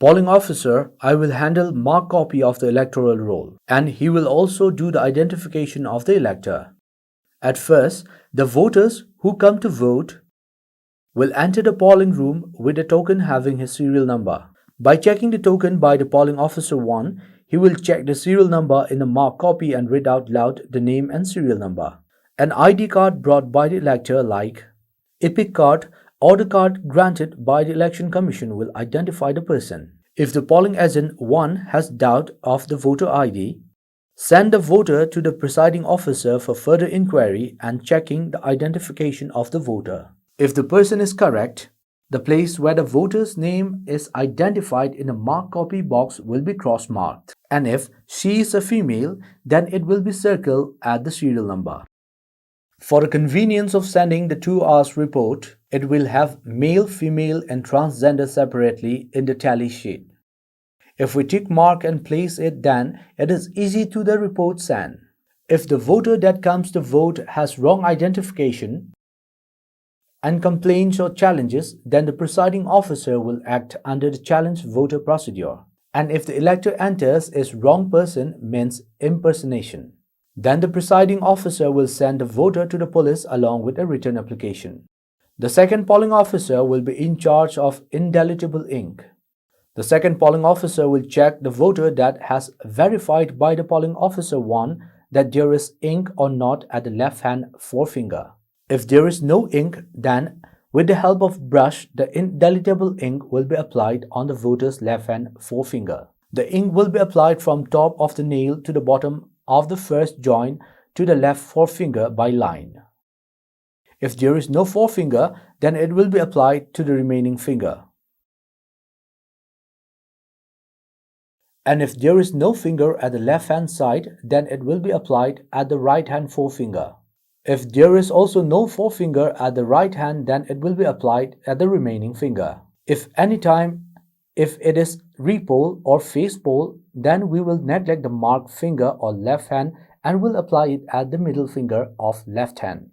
polling officer, I will handle mark copy of the electoral roll, and he will also do the identification of the elector. At first, the voters who come to vote will enter the polling room with a token having his serial number. By checking the token by the polling officer 1, he will check the serial number in the marked copy and read out loud the name and serial number. An ID card brought by the elector like EPIC card or the card granted by the Election Commission will identify the person. If the polling agent 1 has doubt of the voter ID, send the voter to the presiding officer for further inquiry and checking the identification of the voter. If the person is correct, the place where the voter's name is identified in the marked copy box will be cross-marked. And if she is a female, then it will be circled at the serial number. For the convenience of sending the 2 hours report, it will have male, female and transgender separately in the tally sheet. If we tick mark and place it, then it is easy to the report send. If the voter that comes to vote has wrong identification and complains or challenges, then the presiding officer will act under the challenge voter procedure. And if the elector enters is wrong person means impersonation, then the presiding officer will send the voter to the police along with a written application. The second polling officer will be in charge of indelible ink. The second polling officer will check the voter that has verified by the polling officer 1 that there is ink or not at the left-hand forefinger. If there is no ink, then with the help of brush, the indelible ink will be applied on the voter's left-hand forefinger. The ink will be applied from top of the nail to the bottom of the first joint to the left forefinger by line. If there is no forefinger, then it will be applied to the remaining finger. And if there is no finger at the left-hand side, then it will be applied at the right-hand forefinger. If there is also no forefinger at the right hand, then it will be applied at the remaining finger. If it is repole or face pole, then we will neglect the marked finger or left hand and will apply it at the middle finger of left hand.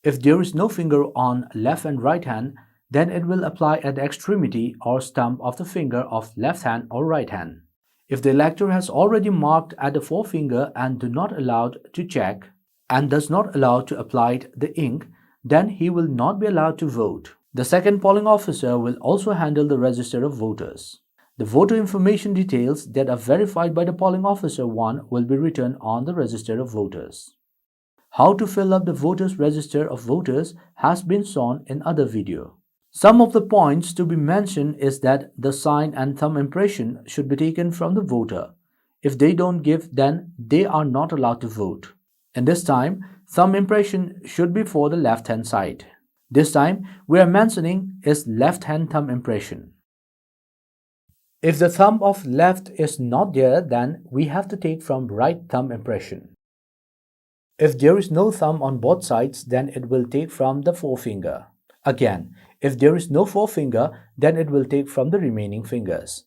If there is no finger on left and right hand, then it will apply at the extremity or stump of the finger of left hand or right hand. If the elector has already marked at the forefinger and do not allowed to check and does not allow to apply the ink, then he will not be allowed to vote. The second polling officer will also handle the register of voters. The voter information details that are verified by the polling officer 1 will be written on the register of voters. How to fill up the voters register of voters has been shown in other video. Some of the points to be mentioned is that the sign and thumb impression should be taken from the voter. If they don't give, then they are not allowed to vote. And this time, thumb impression should be for the left-hand side. This time, we are mentioning is left-hand thumb impression. If the thumb of left is not there, then we have to take from right thumb impression. If there is no thumb on both sides, then it will take from the forefinger. Again, if there is no forefinger, then it will take from the remaining fingers.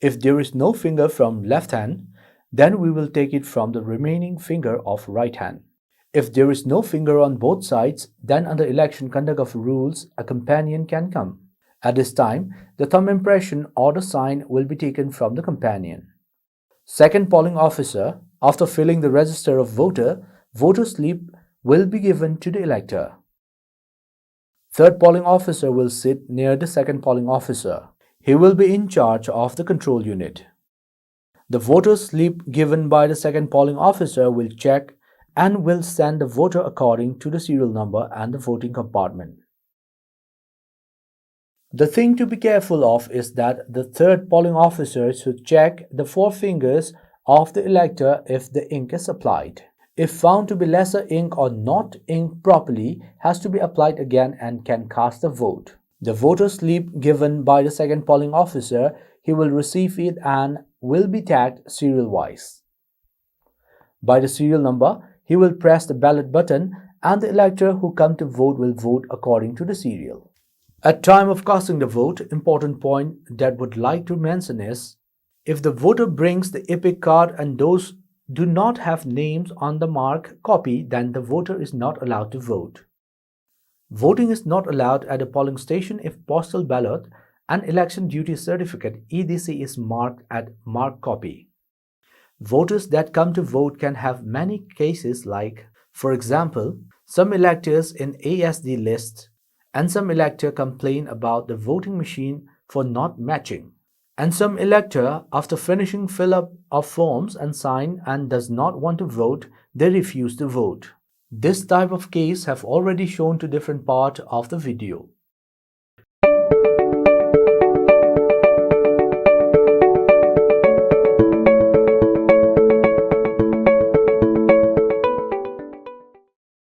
If there is no finger from left hand, then we will take it from the remaining finger of right hand. If there is no finger on both sides, then under election conduct of rules, a companion can come. At this time, the thumb impression or the sign will be taken from the companion. Second polling officer, after filling the register of voter, voter slip will be given to the elector. Third polling officer will sit near the second polling officer. He will be in charge of the control unit. The voter slip given by the second polling officer will check and will send the voter according to the serial number and the voting compartment. The thing to be careful of is that the third polling officer should check the forefingers of the elector if the ink is applied. If found to be lesser ink or not inked properly, has to be applied again and can cast the vote. The voter slip given by the second polling officer, he will receive it and will be tagged serial-wise. By the serial number, he will press the ballot button and the elector who come to vote will vote according to the serial. At time of casting the vote, important point that would like to mention is, if the voter brings the EPIC card and those do not have names on the marked copy, then the voter is not allowed to vote. Voting is not allowed at a polling station if postal ballot An election duty certificate (EDC) is marked at marked copy. Voters that come to vote can have many cases like, for example, some electors in ASD lists and some elector complain about the voting machine for not matching. And some elector, after finishing fill up of forms and sign and does not want to vote, they refuse to vote. This type of case have already shown to different part of the video.